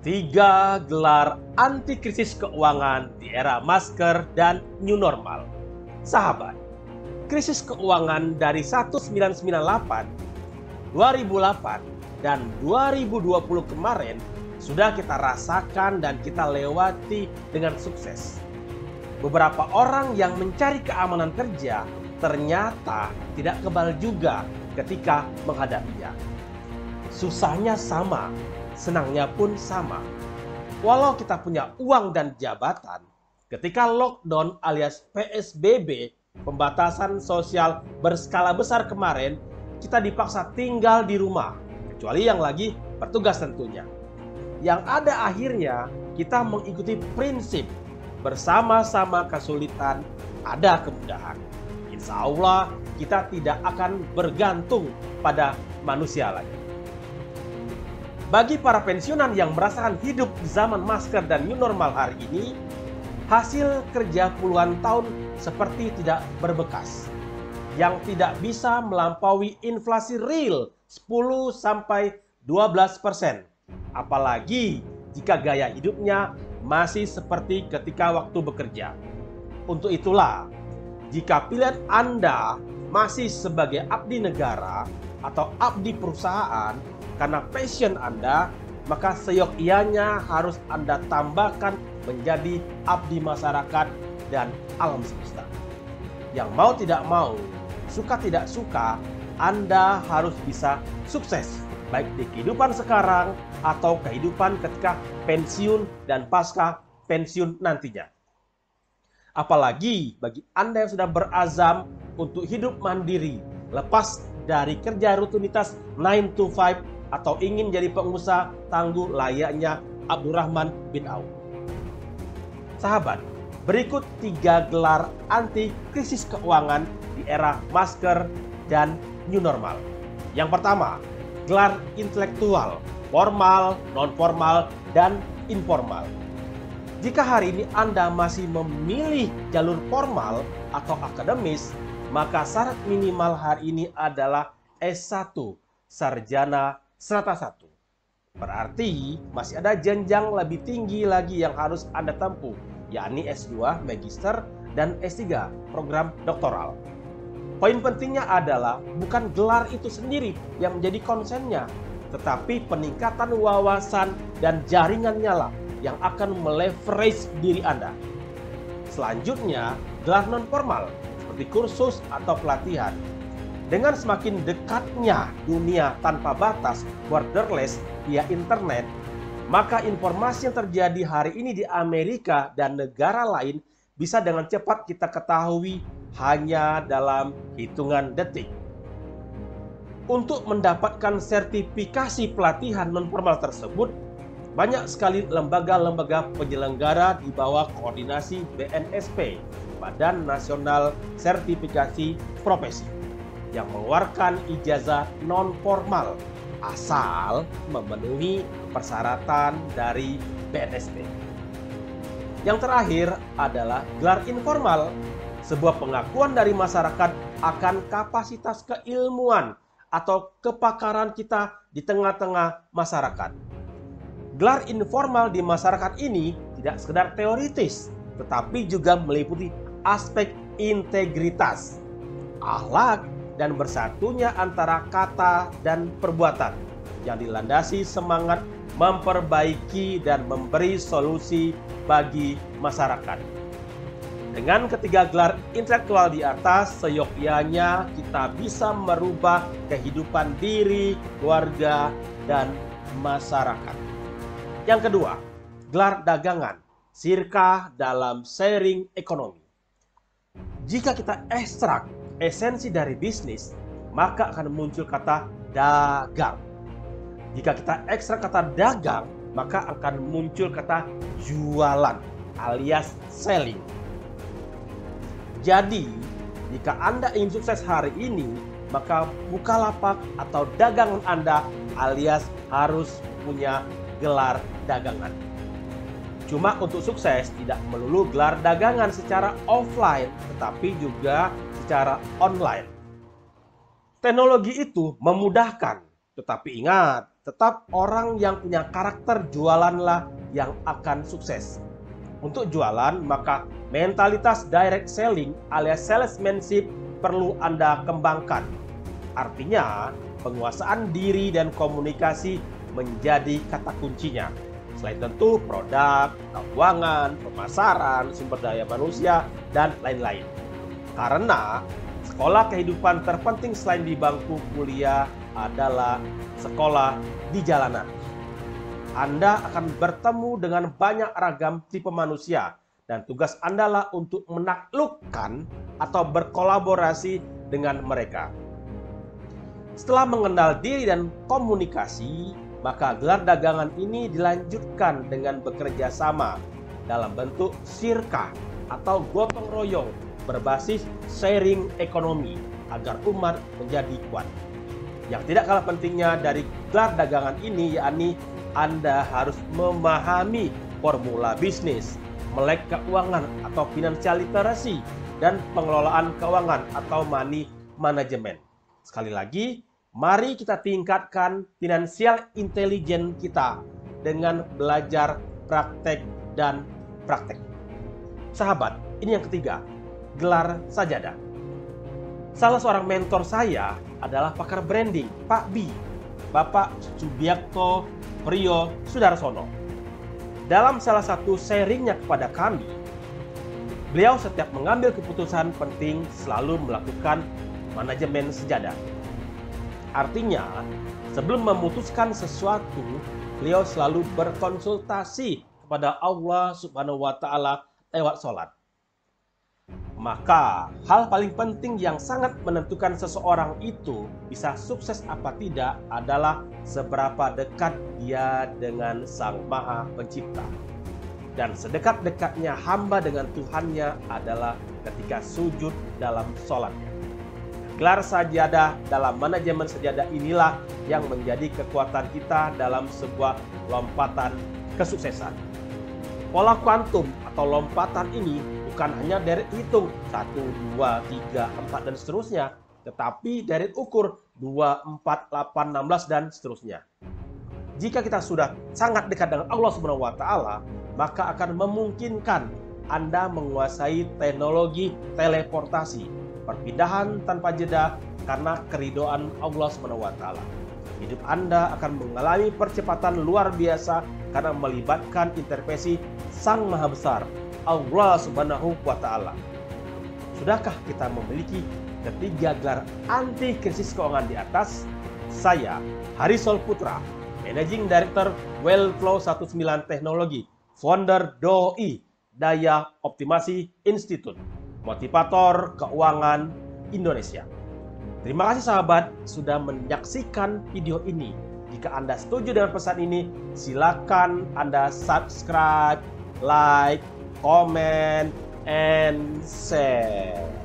Tiga gelar anti krisis keuangan di era masker dan new normal. Sahabat, krisis keuangan dari 1998, 2008, dan 2020 kemarin sudah kita rasakan dan kita lewati dengan sukses. Beberapa orang yang mencari keamanan kerja ternyata tidak kebal juga ketika menghadapinya. Susahnya sama, senangnya pun sama. Walau kita punya uang dan jabatan, ketika lockdown alias PSBB, pembatasan sosial berskala besar kemarin, kita dipaksa tinggal di rumah, kecuali yang lagi bertugas tentunya. Yang ada akhirnya kita mengikuti prinsip bersama-sama kesulitan, ada kemudahan. Insya Allah kita tidak akan bergantung pada manusia lagi. Bagi para pensiunan yang merasakan hidup di zaman masker dan new normal hari ini, hasil kerja puluhan tahun seperti tidak berbekas, yang tidak bisa melampaui inflasi real 10-12%. Apalagi jika gaya hidupnya masih seperti ketika waktu bekerja. Untuk itulah, jika pilihan Anda masih sebagai abdi negara atau abdi perusahaan karena passion Anda, maka seyogyanya harus Anda tambahkan menjadi abdi masyarakat dan alam semesta. Yang mau tidak mau, suka tidak suka, Anda harus bisa sukses, baik di kehidupan sekarang atau kehidupan ketika pensiun dan pasca pensiun nantinya. Apalagi bagi Anda yang sudah berazam untuk hidup mandiri, lepas dari kerja rutinitas 9 to 5 atau ingin jadi pengusaha tangguh layaknya Abdurrahman bin Auf. Sahabat, berikut 3 gelar anti krisis keuangan di era masker dan new normal. Yang pertama, gelar intelektual, formal, non-formal, dan informal. Jika hari ini Anda masih memilih jalur formal atau akademis, maka syarat minimal hari ini adalah S1, sarjana strata 1. Berarti masih ada jenjang lebih tinggi lagi yang harus Anda tempuh, yakni S2, magister, dan S3, program doktoral. Poin pentingnya adalah bukan gelar itu sendiri yang menjadi konsennya, tetapi peningkatan wawasan dan jaringannya lah yang akan meleverage diri Anda. Selanjutnya, gelar non-formal seperti kursus atau pelatihan. Dengan semakin dekatnya dunia tanpa batas, borderless via internet, maka informasi yang terjadi hari ini di Amerika dan negara lain bisa dengan cepat kita ketahui hanya dalam hitungan detik. Untuk mendapatkan sertifikasi pelatihan non-formal tersebut, banyak sekali lembaga-lembaga penyelenggara di bawah koordinasi BNSP, Badan Nasional Sertifikasi Profesi, yang mengeluarkan ijazah non-formal asal memenuhi persyaratan dari BNSP. Yang terakhir adalah gelar informal, sebuah pengakuan dari masyarakat akan kapasitas keilmuan atau kepakaran kita di tengah-tengah masyarakat. Gelar informal di masyarakat ini tidak sekedar teoritis, tetapi juga meliputi aspek integritas, akhlak, dan bersatunya antara kata dan perbuatan yang dilandasi semangat memperbaiki dan memberi solusi bagi masyarakat. Dengan ketiga gelar intelektual di atas, seyogyanya kita bisa merubah kehidupan diri, keluarga, dan masyarakat. Yang kedua, gelar dagangan, sirkah dalam sharing ekonomi. Jika kita ekstrak esensi dari bisnis, maka akan muncul kata dagang. Jika kita ekstrak kata dagang, maka akan muncul kata jualan alias selling. Jadi, jika Anda ingin sukses hari ini, maka Bukalapak atau dagangan Anda alias harus punya gelar dagangan. Cuma untuk sukses tidak melulu gelar dagangan secara offline, tetapi juga secara online. Teknologi itu memudahkan, tetapi ingat, tetap orang yang punya karakter jualanlah yang akan sukses. Untuk jualan, maka mentalitas direct selling alias salesmanship perlu Anda kembangkan. Artinya, penguasaan diri dan komunikasi menjadi kata kuncinya. Selain tentu produk, keuangan, pemasaran, sumber daya manusia, dan lain-lain. Karena sekolah kehidupan terpenting selain di bangku kuliah adalah sekolah di jalanan. Anda akan bertemu dengan banyak ragam tipe manusia dan tugas Anda lah untuk menaklukkan atau berkolaborasi dengan mereka. Setelah mengenal diri dan komunikasi, maka gelar dagangan ini dilanjutkan dengan bekerja sama dalam bentuk sirkah atau gotong royong berbasis sharing ekonomi agar umat menjadi kuat. Yang tidak kalah pentingnya dari gelar dagangan ini yakni Anda harus memahami formula bisnis, melek keuangan atau financial literacy, dan pengelolaan keuangan atau money management. Sekali lagi, mari kita tingkatkan financial intelligence kita dengan belajar praktek dan praktek. Sahabat, ini yang ketiga, gelar sajadah. Salah seorang mentor saya adalah pakar branding, Pak B, Bapak Subiakto Priyo Sudarsono. Dalam salah satu sharingnya kepada kami, beliau setiap mengambil keputusan penting selalu melakukan manajemen sejadah. Artinya, sebelum memutuskan sesuatu, beliau selalu berkonsultasi kepada Allah Subhanahu wa Ta'ala lewat sholat. Maka, hal paling penting yang sangat menentukan seseorang itu bisa sukses apa tidak adalah seberapa dekat dia dengan Sang Maha Pencipta. Dan sedekat-dekatnya hamba dengan Tuhannya adalah ketika sujud dalam sholatnya. Gelar sajadah dalam manajemen sejadah inilah yang menjadi kekuatan kita dalam sebuah lompatan kesuksesan. Pola kuantum atau lompatan ini bukan hanya deret hitung 1, 2, 3, 4 dan seterusnya, tetapi deret ukur 2, 4, 8, 16 dan seterusnya. Jika kita sudah sangat dekat dengan Allah Subhanahu wa Ta'ala, maka akan memungkinkan Anda menguasai teknologi teleportasi, perpindahan tanpa jeda karena keridhaan Allah Subhanahu wa Ta'ala. Hidup Anda akan mengalami percepatan luar biasa karena melibatkan intervensi Sang Maha Besar, Allah Subhanahu wa Ta'ala. Sudahkah kita memiliki ketiga gelar anti krisis keuangan di atas? Saya, Harisol Putra, Managing Director Wellflow 19 Teknologi, Founder DOI, Daya Optimasi Institute, Motivator Keuangan Indonesia. Terima kasih sahabat sudah menyaksikan video ini. Jika Anda setuju dengan pesan ini, silakan Anda subscribe, like, comment, and share.